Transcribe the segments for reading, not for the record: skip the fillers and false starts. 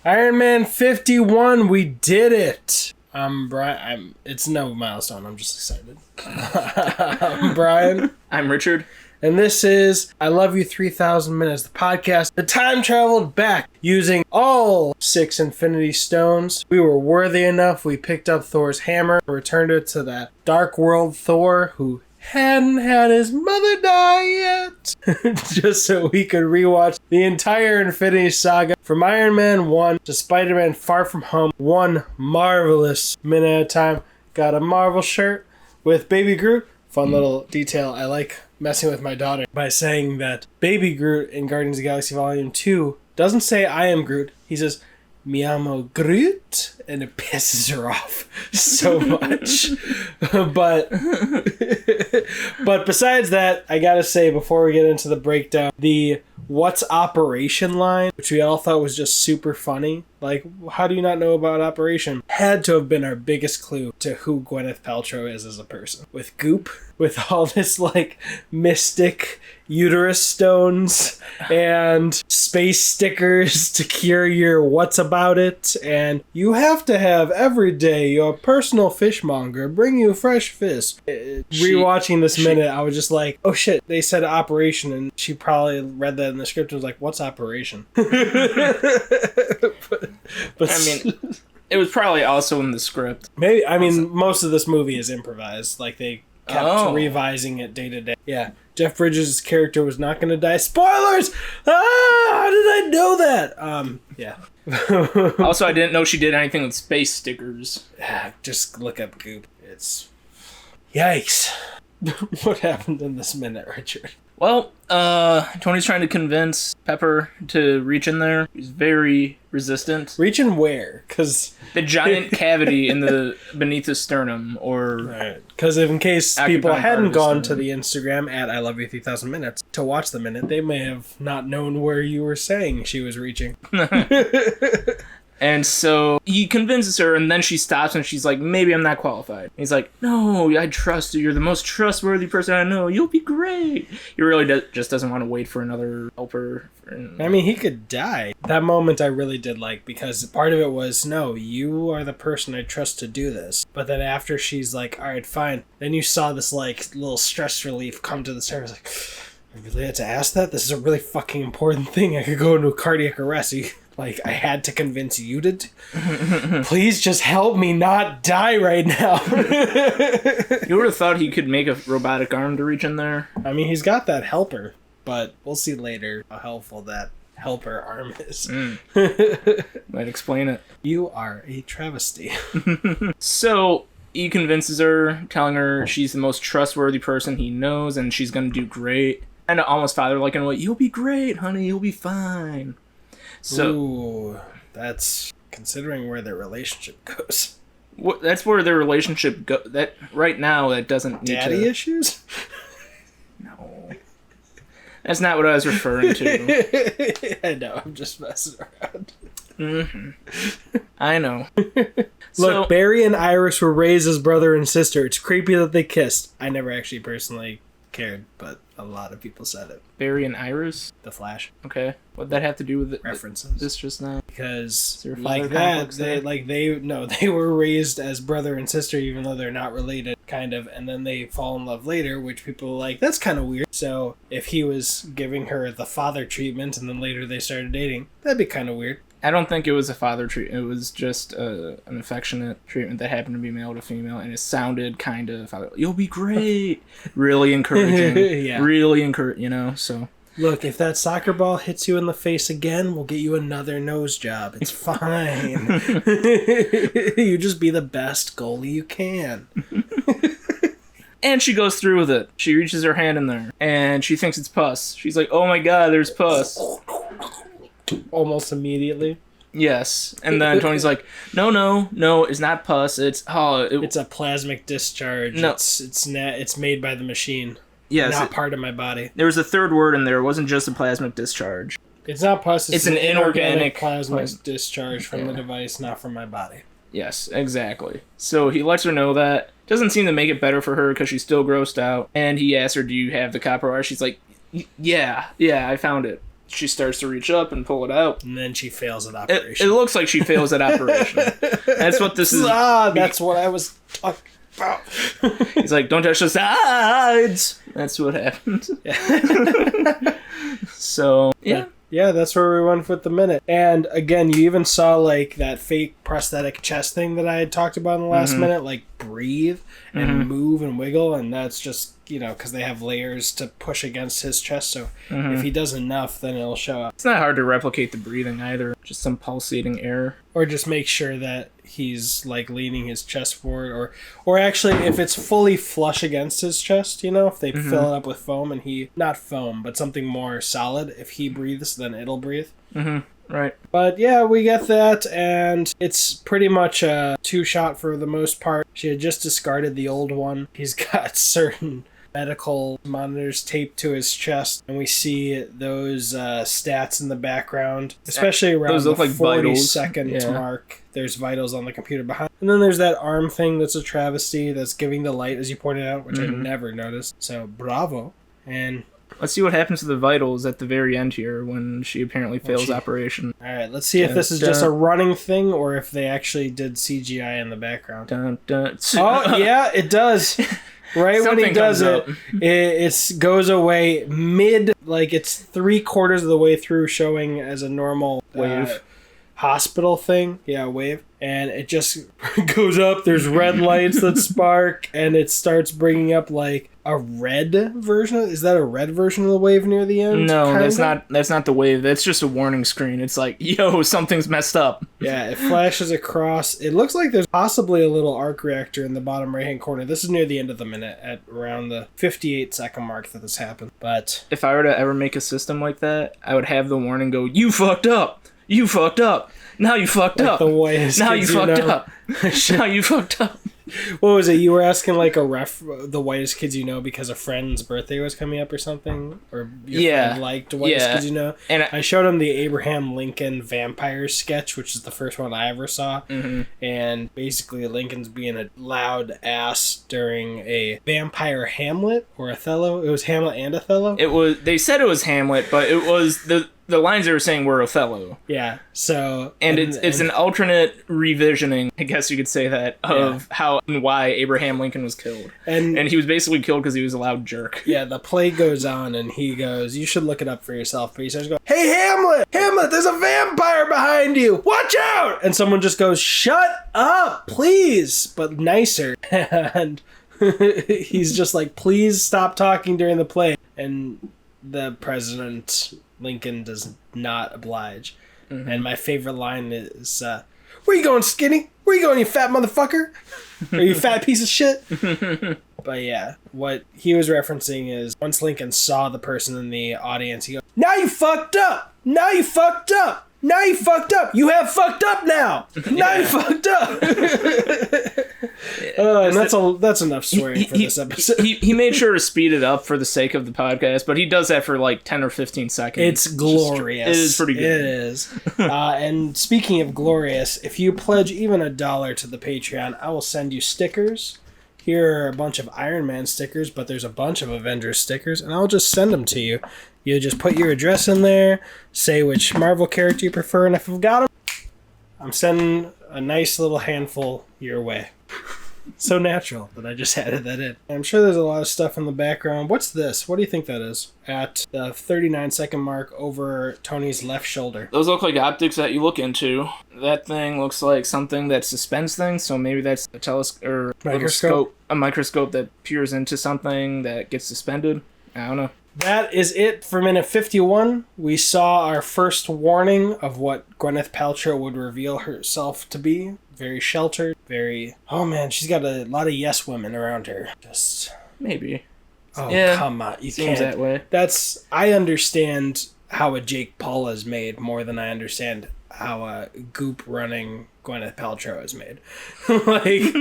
Iron Man 51, we did it! I'm Brian. It's no milestone, I'm just excited. I'm Brian. I'm Richard. And this is I Love You 3000 Minutes, the podcast that time traveled back using all 6 Infinity Stones. We were worthy enough, we picked up Thor's hammer, returned it to that Dark World Thor who hadn't had his mother die yet. Just so we could rewatch the entire Infinity Saga from Iron Man 1 to Spider-Man Far From Home, one marvelous minute at a time. Got a Marvel shirt with Baby Groot. Fun little detail. I like messing with my daughter by saying that Baby Groot in Guardians of the Galaxy Volume 2 doesn't say I am Groot. He says, "Mi amo Groot," and it pisses her off so much. but besides that, I gotta say, before we get into the breakdown, the "What's Operation" line, which we all thought was just super funny. Like, how do you not know about Operation? Had to have been our biggest clue to who Gwyneth Paltrow is as a person. With Goop, with all this, like, mystic uterus stones and space stickers to cure your what's about it, and you have to have every day your personal fishmonger bring you fresh fish. Rewatching this minute, I was just like, oh shit, they said Operation, and she probably read that in the script and was like, what's Operation? but I mean, it was probably also in the script. Maybe, I mean, most of this movie is improvised. Like, they kept revising it day to day. Yeah. Jeff Bridges' character was not going to die. Spoilers! How did I know that? Yeah. Also, I didn't know she did anything with space stickers. Just look up Goop. It's... Yikes. What happened in this minute, Richard? Well, Tony's trying to convince Pepper to reach in there. He's very resistant. Reach in where? Because the giant cavity in the beneath the sternum, or right? Because in case people hadn't gone to the Instagram at I Love You 3000 Minutes to watch the minute, they may have not known where you were saying she was reaching. And so he convinces her, and then she stops, and she's like, maybe I'm not qualified. And he's like, no, I trust you. You're the most trustworthy person I know. You'll be great. He really just doesn't want to wait for another helper. I mean, he could die. That moment I really did like, because part of it was, no, you are the person I trust to do this. But then after she's like, all right, fine. Then you saw this, like, little stress relief come to the surface. Like, I really had to ask that? This is a really fucking important thing. I could go into a cardiac arrest. Like, I had to convince you to... Please just help me not die right now. You would have thought he could make a robotic arm to reach in there. I mean, he's got that helper, but we'll see later how helpful that helper arm is. Might explain it. You are a travesty. So... he convinces her, telling her she's the most trustworthy person he knows, and she's gonna do great. And almost father-like in a way, you'll be great, honey, you'll be fine. So, ooh, that's considering where their relationship goes. That's where their relationship goes. That right now, that doesn't need daddy issues? No. That's not what I was referring to. I know, I'm just messing around. Mm-hmm. I know. Look, Barry and Iris were raised as brother and sister. It's creepy that they kissed. I never actually personally cared, but a lot of people said it. Barry and Iris? The Flash. Okay. What'd that have to do with it? References. This just now? Because like that, they were raised as brother and sister, even though they're not related, kind of, and then they fall in love later, which people are like, that's kind of weird. So if he was giving her the father treatment and then later they started dating, that'd be kind of weird. I don't think it was a father treatment. It was just an affectionate treatment that happened to be male to female, and it sounded kind of father. You'll be great. Really encouraging. Yeah. Really encouraging, you know, so. Look, if that soccer ball hits you in the face again, we'll get you another nose job. It's fine. You just be the best goalie you can. And she goes through with it. She reaches her hand in there, and she thinks it's pus. She's like, oh my god, there's pus. Almost immediately. Yes. And then Tony's like, no, it's not pus. It's it's a plasmic discharge. No. It's made by the machine. Yes. Not part of my body. There was a third word in there. It wasn't just a plasmic discharge. It's not pus. It's an inorganic plasmic discharge from the device, not from my body. Yes, exactly. So he lets her know that. Doesn't seem to make it better for her because she's still grossed out. And he asks her, do you have the copper wire? She's like, yeah, I found it. she starts to reach up and pull it out. And then she fails at operation. It looks like she fails at operation. That's what this is. That's what I was talking about. He's like, don't touch the sides. That's what happened. So, yeah. Yeah, that's where we went with the minute. And again, you even saw like that fake prosthetic chest thing that I had talked about in the last minute, like breathe and move and wiggle, and that's just, you know, because they have layers to push against his chest, so if he does enough, then it'll show up. It's not hard to replicate the breathing either, just some pulsating air. Or just make sure that he's like leaning his chest forward, or actually if it's fully flush against his chest, you know, if they fill it up with foam and not foam, but something more solid, if he breathes, then it'll breathe. Right. But yeah, we get that, and it's pretty much a two-shot for the most part. She had just discarded the old one. He's got certain medical monitors taped to his chest, and we see those stats in the background, especially around the like 40-second mark. There's vitals on the computer behind. And then there's that arm thing that's a travesty that's giving the light, as you pointed out, which I never noticed. So, bravo. And let's see what happens to the vitals at the very end here when she apparently fails operation. All right, let's see if this is just a running thing or if they actually did CGI in the background. Dun, dun. Oh, yeah, it does. Right when he does it, it goes away mid, like it's 3/4 of the way through, showing as a normal wave. Hospital thing. Yeah, wave. And it just goes up. There's red lights that spark, and it starts bringing up like a red version. Is that a red version of the wave near the end? No, kinda? that's not the wave. That's just a warning screen. It's like, yo, something's messed up. Yeah, it flashes across. It looks like there's possibly a little arc reactor in the bottom right-hand corner. This is near the end of the minute, at around the 58-second mark that this happened. But if I were to ever make a system like that, I would have the warning go, you fucked up. You fucked up. Now you fucked up. Now you fucked up. Now you fucked up. What was it? You were asking like the whitest kids you know because a friend's birthday was coming up or something? Or your friend liked whitest kids you know? And I showed him the Abraham Lincoln vampire sketch, which is the first one I ever saw. And basically Lincoln's being a loud ass during a vampire Hamlet or Othello. It was Hamlet and Othello? They said it was Hamlet, but it was the lines they were saying were Othello. Yeah, so... And it's an alternate revisioning, I guess you could say that, of how and why Abraham Lincoln was killed. And he was basically killed because he was a loud jerk. Yeah, the play goes on, and he goes, you should look it up for yourself. But he starts going, hey, Hamlet! Hamlet, there's a vampire behind you! Watch out! And someone just goes, shut up, please! But nicer. And he's just like, please stop talking during the play. And the president... Lincoln does not oblige. And my favorite line is, where you going, skinny? Where you going, you fat motherfucker? Or you fat piece of shit? But yeah, what he was referencing is once Lincoln saw the person in the audience, he goes, now you fucked up! Now you fucked up! Now you fucked up! You have fucked up now! Now you fucked up! And that's enough swearing for this episode. He made sure to speed it up for the sake of the podcast, but he does that for like 10 or 15 seconds. It's glorious. It is pretty good. It is. And speaking of glorious, if you pledge even $1 to the Patreon, I will send you stickers. Here are a bunch of Iron Man stickers, but there's a bunch of Avengers stickers, and I'll just send them to you. You just put your address in there, say which Marvel character you prefer, and if I've got them, I'm sending a nice little handful your way. So natural that I just added that in. I'm sure there's a lot of stuff in the background. What's this? What do you think that is? At the 39-second mark over Tony's left shoulder. Those look like optics that you look into. That thing looks like something that suspends things, so maybe that's a microscope. A microscope that peers into something that gets suspended. I don't know. That is it for minute 51. We saw our first warning of what Gwyneth Paltrow would reveal herself to be. Very sheltered, very... Oh man, she's got a lot of yes women around her. Just... Maybe. Oh, yeah, come on. You seems can't. That way. I understand how a Jake Paul is made more than I understand how a goop running Gwyneth Paltrow is made. Like...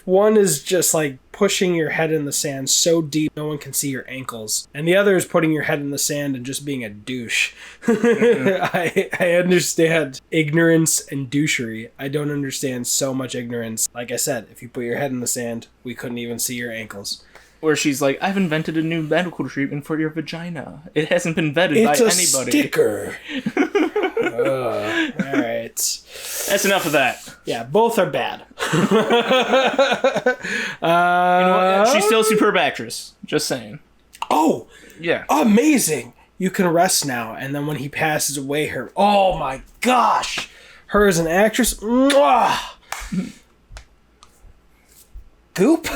One is just like pushing your head in the sand so deep no one can see your ankles. And the other is putting your head in the sand and just being a douche. I understand ignorance and douchery. I don't understand so much ignorance. Like I said, if you put your head in the sand, we couldn't even see your ankles. Where she's like, I've invented a new medical treatment for your vagina. It hasn't been vetted by anybody. It's a sticker. All right. That's enough of that. Yeah, both are bad. You know what? She's still a superb actress. Just saying. Oh, yeah, amazing. You can rest now. And then when he passes away, oh my gosh. Her as an actress. Mwah! Goop.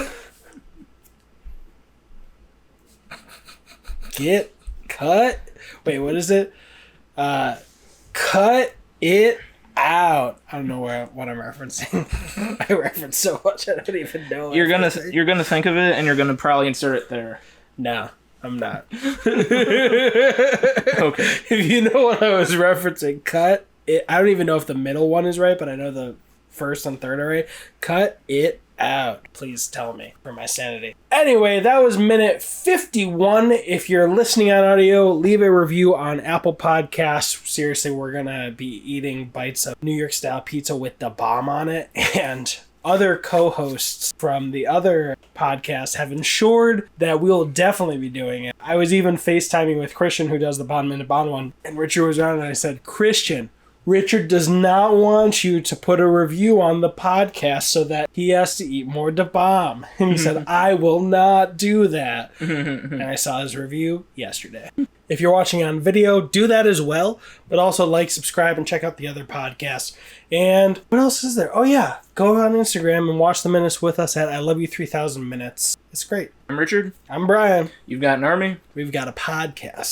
Get cut. Wait, what is it? Cut it out. I don't know what I'm referencing. I reference so much I don't even know. You're gonna think of it and you're gonna probably insert it there. No, I'm not. Okay. If you know what I was referencing, cut it. I don't even know if the middle one is right, but I know the first and third are right. Cut it out. Please tell me for my sanity. Anyway, that was minute 51. If you're listening on audio, leave a review on Apple Podcasts. Seriously, we're gonna be eating bites of New York style pizza with the bomb on it, and other co-hosts from the other podcast have ensured that we'll definitely be doing it. I was even FaceTiming with Christian, who does the Bond Minute Bond one, and Richard was around, and I said, Christian, Richard does not want you to put a review on the podcast so that he has to eat more Da Bomb. And he said, I will not do that. And I saw his review yesterday. If you're watching on video, do that as well. But also like, subscribe, and check out the other podcasts. And what else is there? Oh, yeah. Go on Instagram and watch the minutes with us at I Love You 3000 Minutes. It's great. I'm Richard. I'm Brian. You've got an army. We've got a podcast.